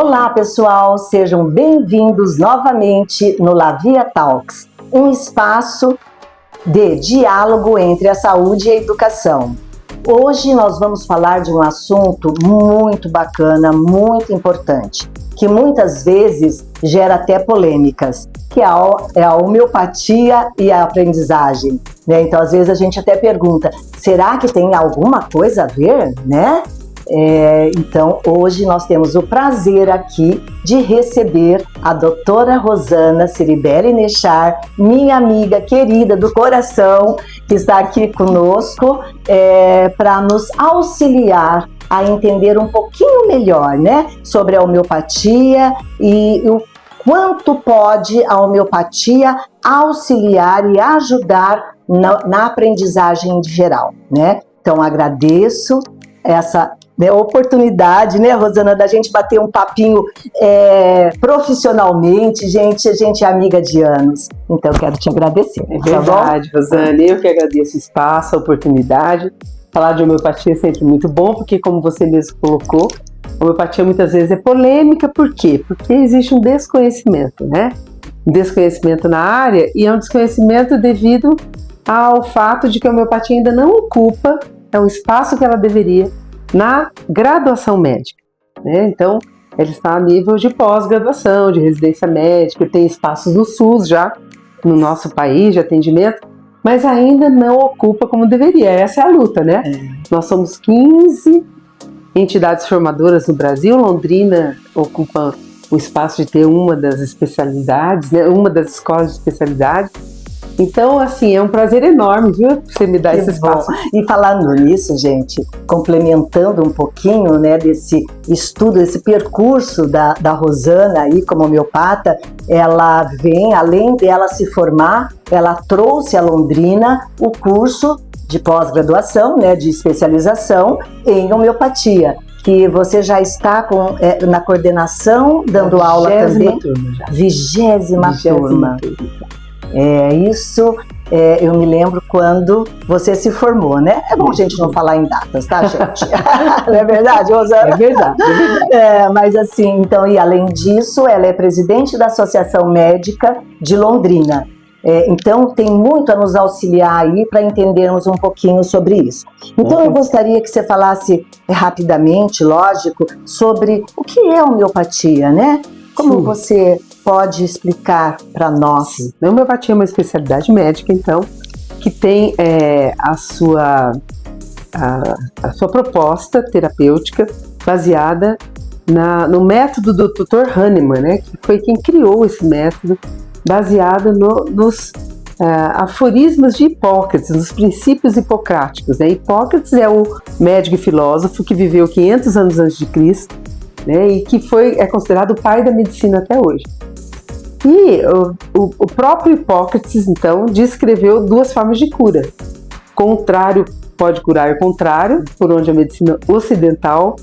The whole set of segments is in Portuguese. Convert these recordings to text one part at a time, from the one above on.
Olá pessoal, sejam bem-vindos novamente no Lavia Talks, um espaço de diálogo entre a saúde e a educação. Hoje nós vamos falar de um assunto muito bacana, muito importante, que muitas vezes gera até polêmicas, que é a homeopatia e a aprendizagem, né? Então às vezes a gente até pergunta, será que tem alguma coisa a ver, né? Então hoje nós temos o prazer aqui de receber a doutora Rosana Ciribelli Nechar, minha amiga querida do coração, que está aqui conosco para nos auxiliar a entender um pouquinho melhor, né, sobre a homeopatia e o quanto pode a homeopatia auxiliar e ajudar na aprendizagem em geral, né? Então agradeço essa oportunidade, né, Rosana, da gente bater um papinho profissionalmente, a gente é amiga de anos, então eu quero te agradecer. É verdade, tá, Rosana, eu que agradeço o espaço, a oportunidade. Falar de homeopatia é sempre muito bom, porque como você mesmo colocou, a homeopatia muitas vezes é polêmica, por quê? Porque existe um desconhecimento, né? Um desconhecimento na área, e é um desconhecimento devido ao fato de que a homeopatia ainda não ocupa o espaço que ela deveria na graduação médica, né? Então, ela está a nível de pós-graduação, de residência médica, tem espaços no SUS já, no nosso país, de atendimento, mas ainda não ocupa como deveria. Essa é a luta, né? Nós somos 15 entidades formadoras no Brasil, Londrina ocupa o espaço de ter uma das especialidades, né? Uma das escolas de especialidade. Então, assim, é um prazer enorme, viu, você me dar esse espaço. E falando nisso, gente, complementando um pouquinho, né, desse estudo, esse percurso da Rosana aí como homeopata, ela vem, além dela se formar, ela trouxe a Londrina o curso de pós-graduação, né, de especialização em homeopatia, que você já está na coordenação, dando aula também. 20ª turma. Eu me lembro quando você se formou, né? É bom a gente não falar em datas, tá, gente? Não é verdade, Rosana? É verdade. Mas assim, então, e além disso, ela é presidente da Associação Médica de Londrina. Então, tem muito a nos auxiliar aí para entendermos um pouquinho sobre isso. Então, eu gostaria que você falasse rapidamente, lógico, sobre o que é homeopatia, né? Como você pode explicar para nós? A homeopatia é uma especialidade médica, então, que tem a sua proposta terapêutica baseada no método do Dr. Hahnemann, né, que foi quem criou esse método, baseado nos aforismos de Hipócrates, nos princípios hipocráticos, né? Hipócrates é o médico e filósofo que viveu 500 anos antes de Cristo, né, e que é considerado o pai da medicina até hoje. E o próprio Hipócrates, então, descreveu duas formas de cura. Contrário pode curar o contrário, por onde a medicina ocidental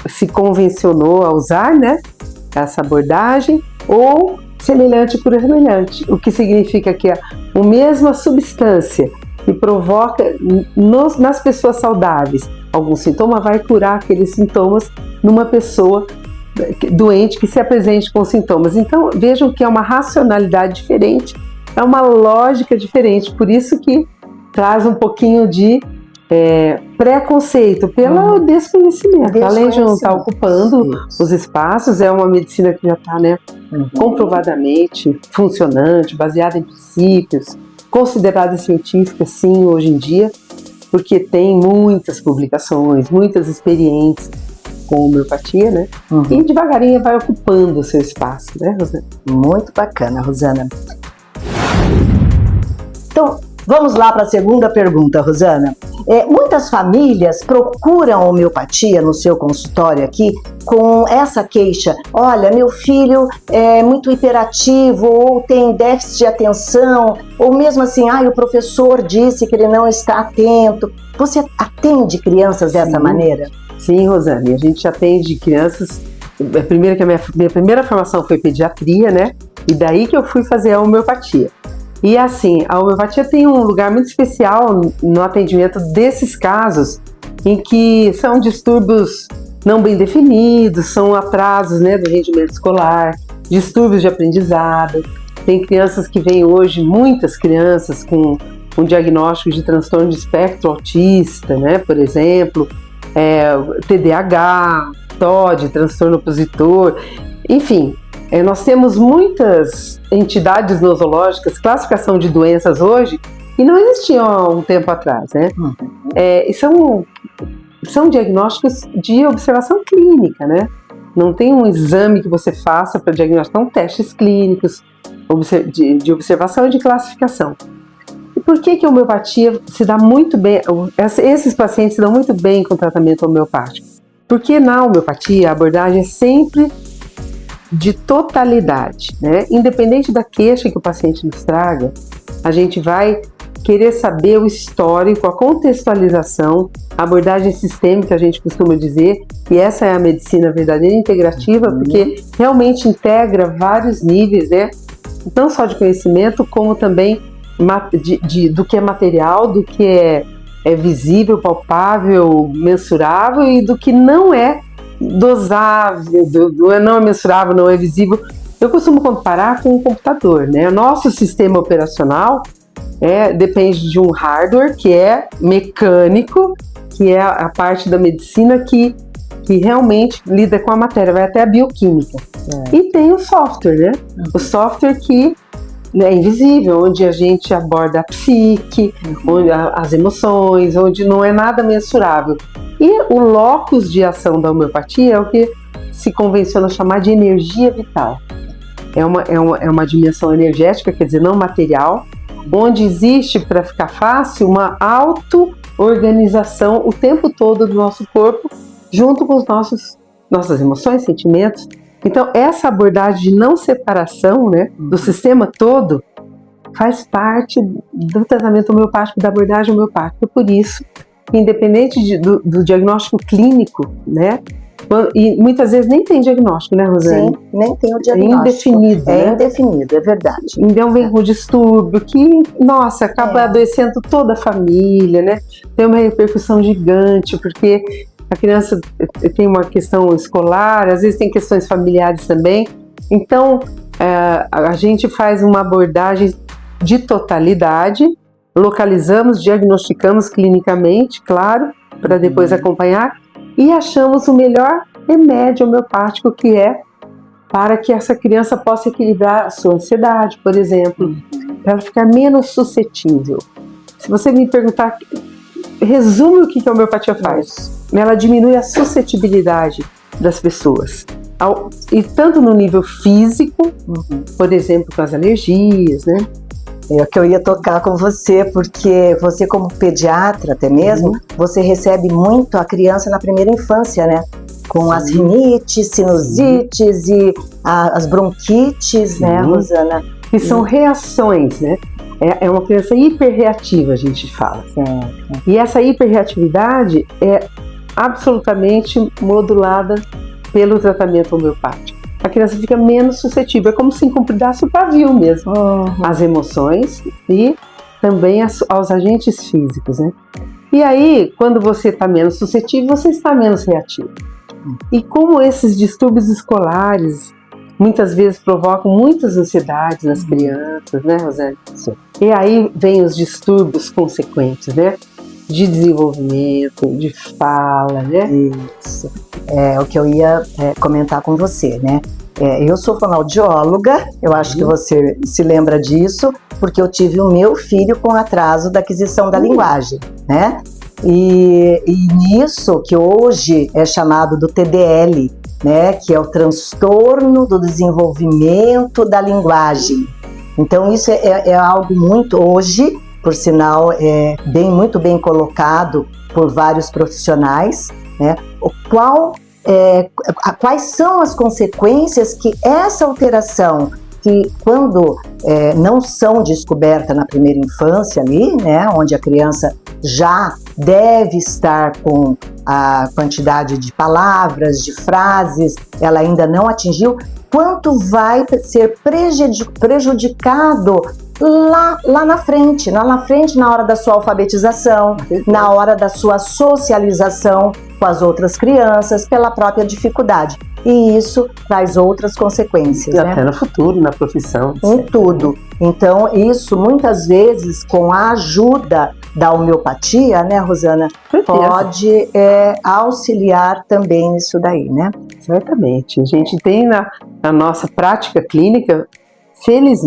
se convencionou a usar, né, essa abordagem, ou semelhante cura semelhante, o que significa que a mesma substância que provoca nas pessoas saudáveis algum sintoma vai curar aqueles sintomas numa pessoa doente que se apresente com sintomas. Então vejam que é uma racionalidade diferente, é uma lógica diferente, por isso que traz um pouquinho de preconceito pelo desconhecimento. Além de não estar ocupando os espaços, é uma medicina que já está, né, comprovadamente funcionante, baseada em princípios, considerada científica, sim, hoje em dia, porque tem muitas publicações, muitas experiências com homeopatia, né? E devagarinho vai ocupando o seu espaço, né, Rosana? Muito bacana, Rosana. Então, vamos lá para a segunda pergunta, Rosana. Muitas famílias procuram homeopatia no seu consultório aqui com essa queixa: olha, meu filho é muito hiperativo, ou tem déficit de atenção, ou mesmo assim, o professor disse que ele não está atento. Você atende crianças dessa maneira? Sim, Rosane, a gente atende crianças. Primeiro que a minha primeira formação foi pediatria, né? E daí que eu fui fazer a homeopatia. E assim, a homeopatia tem um lugar muito especial no atendimento desses casos em que são distúrbios não bem definidos, são atrasos, né, do rendimento escolar, distúrbios de aprendizado. Tem crianças que vêm hoje, muitas crianças com um diagnóstico de transtorno de espectro autista, né, por exemplo, TDAH, TOD, transtorno opositor, enfim. Nós temos muitas entidades nosológicas, classificação de doenças hoje, que não existiam há um tempo atrás, né? E são diagnósticos de observação clínica, né? Não tem um exame que você faça para diagnosticar, são testes clínicos de observação e de classificação. E por que a homeopatia se dá muito bem, esses pacientes se dão muito bem com o tratamento homeopático? Porque na homeopatia a abordagem é sempre de totalidade, né? Independente da queixa que o paciente nos traga, a gente vai querer saber o histórico, a contextualização, a abordagem sistêmica, a gente costuma dizer, e essa é a medicina verdadeira integrativa, porque realmente integra vários níveis, né? Não só de conhecimento, como também do que é material, do que é visível, palpável, mensurável, e do que não é dosável, não é mensurável, não é visível. Eu costumo comparar com um computador, né? O nosso sistema operacional depende de um hardware que é mecânico, que é a parte da medicina que realmente lida com a matéria, vai até a bioquímica. E tem o software, né? O software que é invisível, onde a gente aborda a psique, onde as emoções, onde não é nada mensurável. E o locus de ação da homeopatia é o que se convenciona chamar de energia vital. É uma dimensão energética, quer dizer, não material, onde existe, para ficar fácil, uma auto-organização o tempo todo do nosso corpo, junto com nossas emoções, sentimentos. Então, essa abordagem de não separação, né, do sistema todo faz parte do tratamento homeopático, da abordagem homeopática. Por isso, independente do diagnóstico clínico, né, e muitas vezes nem tem diagnóstico, né, Rosane? Sim, nem tem o diagnóstico. É indefinido, né? Indefinido, é verdade. Então vem com distúrbio que, nossa, acaba adoecendo toda a família, né? Tem uma repercussão gigante, porque a criança tem uma questão escolar, às vezes tem questões familiares também. Então, a gente faz uma abordagem de totalidade, localizamos, diagnosticamos clinicamente, claro, para depois acompanhar, e achamos o melhor remédio homeopático que é para que essa criança possa equilibrar a sua ansiedade, por exemplo, para ela ficar menos suscetível. Se você me perguntar, resume o que a homeopatia faz. Ela diminui a suscetibilidade das pessoas. E tanto no nível físico, por exemplo, com as alergias, né? É o que eu ia tocar com você, porque você como pediatra até mesmo, você recebe muito a criança na primeira infância, né? Com as rinites, sinusites e as bronquites, né, Rosana? Que são reações, né? É uma criança hiperreativa, a gente fala. E essa hiperreatividade é absolutamente modulada pelo tratamento homeopático. A criança fica menos suscetível, é como se encupidasse o pavio mesmo. As emoções e também aos agentes físicos, né? E aí, quando você está menos suscetível, você está menos reativo. E como esses distúrbios escolares muitas vezes provocam muitas ansiedades nas crianças, né, Rosane? Sim. E aí vem os distúrbios consequentes, né? De desenvolvimento, de fala, né? Isso. É o que eu ia comentar com você, né? Eu sou fonoaudióloga, eu acho que você se lembra disso, porque eu tive o meu filho com atraso da aquisição da linguagem, né? E nisso, que hoje é chamado do TDL, né? Que é o transtorno do desenvolvimento da linguagem. Então isso é algo muito, hoje, por sinal, muito bem colocado por vários profissionais, né? Quais são as consequências que essa alteração, que quando não são descobertas na primeira infância ali, né, onde a criança já deve estar com a quantidade de palavras, de frases, ela ainda não atingiu, quanto vai ser prejudicado lá na frente, na hora da sua alfabetização, na hora da sua socialização. com as outras crianças, pela própria dificuldade. E isso traz outras consequências, E né? até no futuro, na profissão. Em tudo. Então, isso muitas vezes, com a ajuda da homeopatia, né, Rosana, pode auxiliar também nisso daí, né? Certamente. A gente tem na nossa prática clínica, felizmente,